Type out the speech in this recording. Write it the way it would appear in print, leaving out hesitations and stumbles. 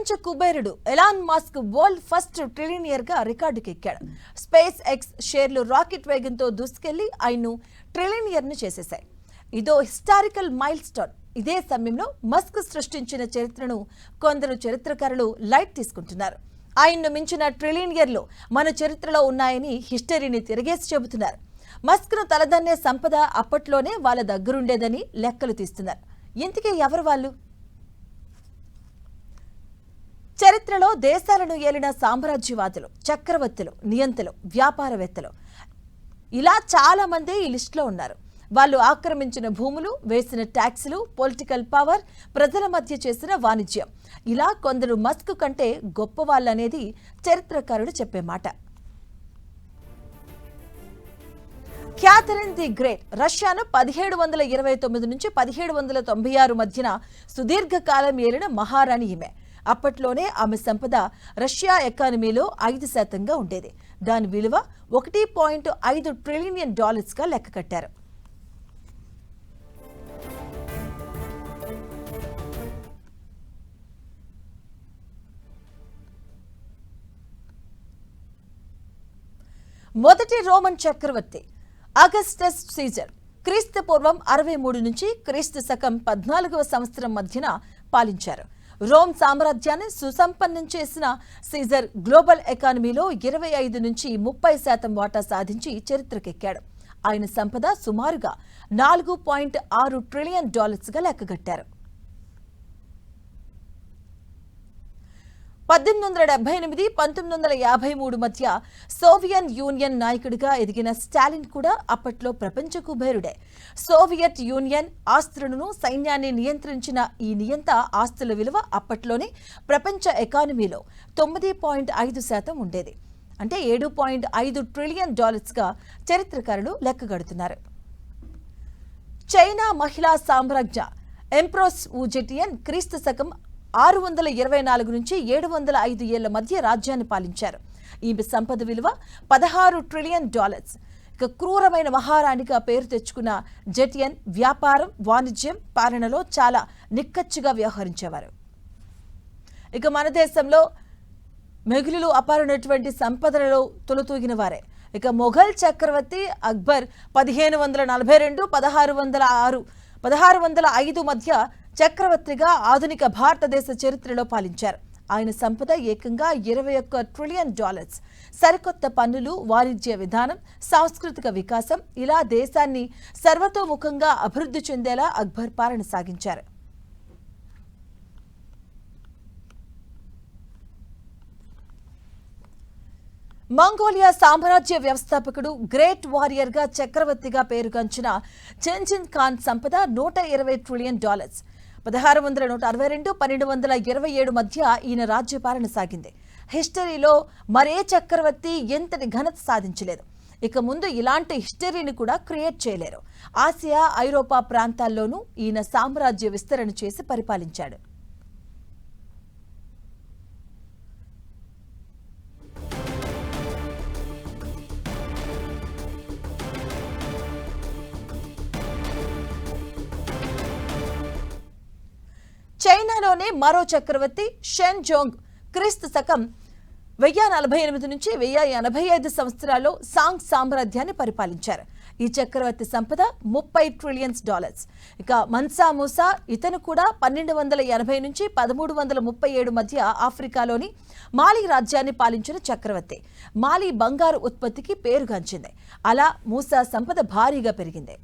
ప్రపంచ కుబేరుడు Elon Musk world first ట్రిలియనియర్ గా రికార్డుకి ఎక్కాడు. స్పేస్ ఎక్స్ షేర్లు రాకెట్ వేగంతో దూసుకెళ్లి ఆయన్ను ట్రిలియనియర్ ను చేసేశాయి. ఇదో హిస్టారికల్ మైల్ స్టోన్. ఇదే సమయంలో మస్క్ సృష్టించిన చరిత్రను కొందరు చరిత్రకారులు లైట్ తీసుకుంటున్నారు. ఆయన్ను మించిన ట్రిలియనియర్లు మన చరిత్రలో ఉన్నాయని హిస్టరీని తిరగేసి చెబుతున్నారు. మస్క్ ను తలదన్నే సంపద అప్పట్లోనే వాళ్ళ దగ్గరుండేదని లెక్కలు తీస్తున్నారు. ఇంతకీ ఎవరు వాళ్ళు? చరిత్రలో దేశాలను ఏలిన సామ్రాజ్యవాదులు, చక్రవర్తులు, నియంతలు, వ్యాపారవేత్తలు ఇలా చాలా మంది ఈ లిస్టులో ఉన్నారు. వాళ్ళు ఆక్రమించిన భూములు, వేసిన ట్యాక్సులు, పొలిటికల్ పవర్, ప్రజల మధ్య చేసిన వాణిజ్యం, ఇలా కొందరు మస్క్ కంటే గొప్ప వాళ్ళనేది చరిత్రకారుడు చెప్పే మాట. క్యాథరిన్ ది గ్రేట్ రష్యాను 1729 నుంచి 1796 మధ్యన సుదీర్ఘకాలం ఏలిన మహారాణి ఈమె. అప్పట్లోనే ఆమె సంపద రష్యా ఎకానమీలో 5% ఉండేది. దాని విలువ $1.5 ట్రిలియన్ గా లెక్క కట్టారు. మొదటి రోమన్ చక్రవర్తి అగస్టస్ సీజర్ క్రీస్తు పూర్వం 63 నుంచి క్రీస్తు శకం 14వ సంవత్సరం మధ్యన పాలించారు. రోమ్ సామ్రాజ్యాన్ని సుసంపన్నం చేసిన సీజర్ గ్లోబల్ ఎకానమీలో 25 నుంచి 30% వాటా సాధించి చరిత్రకెక్కాడు. ఆయన సంపద సుమారుగా $4.6 ట్రిలియన్ గా లెక్కగట్టారు. 1878-1953 మధ్య సోవియట్ యూనియన్ నాయకుడిగా ఎదిగిన స్టాలిన్ కూడా అప్పట్లో ప్రపంచ కుబేరుడే. సోవియట్ యూనియన్ ఆస్తులను, సైన్యాన్ని నియంత్రించిన ఈ నియంత ఆస్తుల విలువ అప్పట్లోనే ప్రపంచ ఎకానమీలో 9.5% ఉండేది. అంటే $7.5 ట్రిలియన్ గా చరిత్రకారులు లెక్కగడుతున్నారు. చైనా మహిళా సామ్రాజ్య ఎంప్రోస్ వు జెటియన్ క్రీస్తు శకం 624 నుంచి 705 ఏళ్ల మధ్య రాజ్యాన్ని పాలించారు. ఈమె సంపద విలువ $16 ట్రిలియన్. ఇక క్రూరమైన మహారాణిగా పేరు తెచ్చుకున్న జెటియన్ వ్యాపారం, వాణిజ్యం, పాలనలో చాలా నిక్కచ్చిగా వ్యవహరించేవారు. ఇక మన దేశంలో మిగులు అపారమైనటువంటి సంపదలలో తొలుతూగిన వారే. ఇక మొఘల్ చక్రవర్తి అక్బర్ 1542-1605 మధ్య చక్రవర్తిగా ఆధునిక భారతదేశ చరిత్రలో పాలించారు. ఆయన సంపద ఏకంగా $21 ట్రిలియన్. సరికొత్త పన్నులు, వాణిజ్య విధానం, సాంస్కృతిక వికాసం ఇలా దేశాన్ని సర్వతోముఖంగా అభివృద్ధి చెందేలా అక్బర్ పాలన సాగించారు. మంగోలియా సామ్రాజ్య వ్యవస్థాపకుడు, గ్రేట్ వారియర్ గా చక్రవర్తిగా పేరుగాంచిన చెంజిన్ ఖాన్ సంపద $120 ట్రిలియన్. 1662-1227 మధ్య ఈయన రాజ్యపాలన సాగింది. హిస్టరీలో మరే చక్రవర్తి ఎంతటి ఘనత సాధించలేదు. ఇక ముందు ఇలాంటి హిస్టరీని కూడా క్రియేట్ చేయలేరు. ఆసియా, ఐరోపా ప్రాంతాల్లోనూ ఈయన సామ్రాజ్య విస్తరణ చేసి పరిపాలించాడు. చైనాలోనే మరో చక్రవర్తి షెన్ జోంగ్ క్రీస్తు శకం 1048 నుంచి 1085 సంవత్సరాల్లో సాంగ్ సామ్రాజ్యాన్ని పరిపాలించారు. ఈ చక్రవర్తి సంపద $30 ట్రిలియన్. ఇక మన్సా మూసా ఇతను కూడా 1280 నుంచి 1337 మధ్య ఆఫ్రికాలోని మాలి రాజ్యాన్ని పాలించిన చక్రవర్తి. మాలి బంగారు ఉత్పత్తికి పేరుగాంచింది. అలా మూసా సంపద భారీగా పెరిగింది.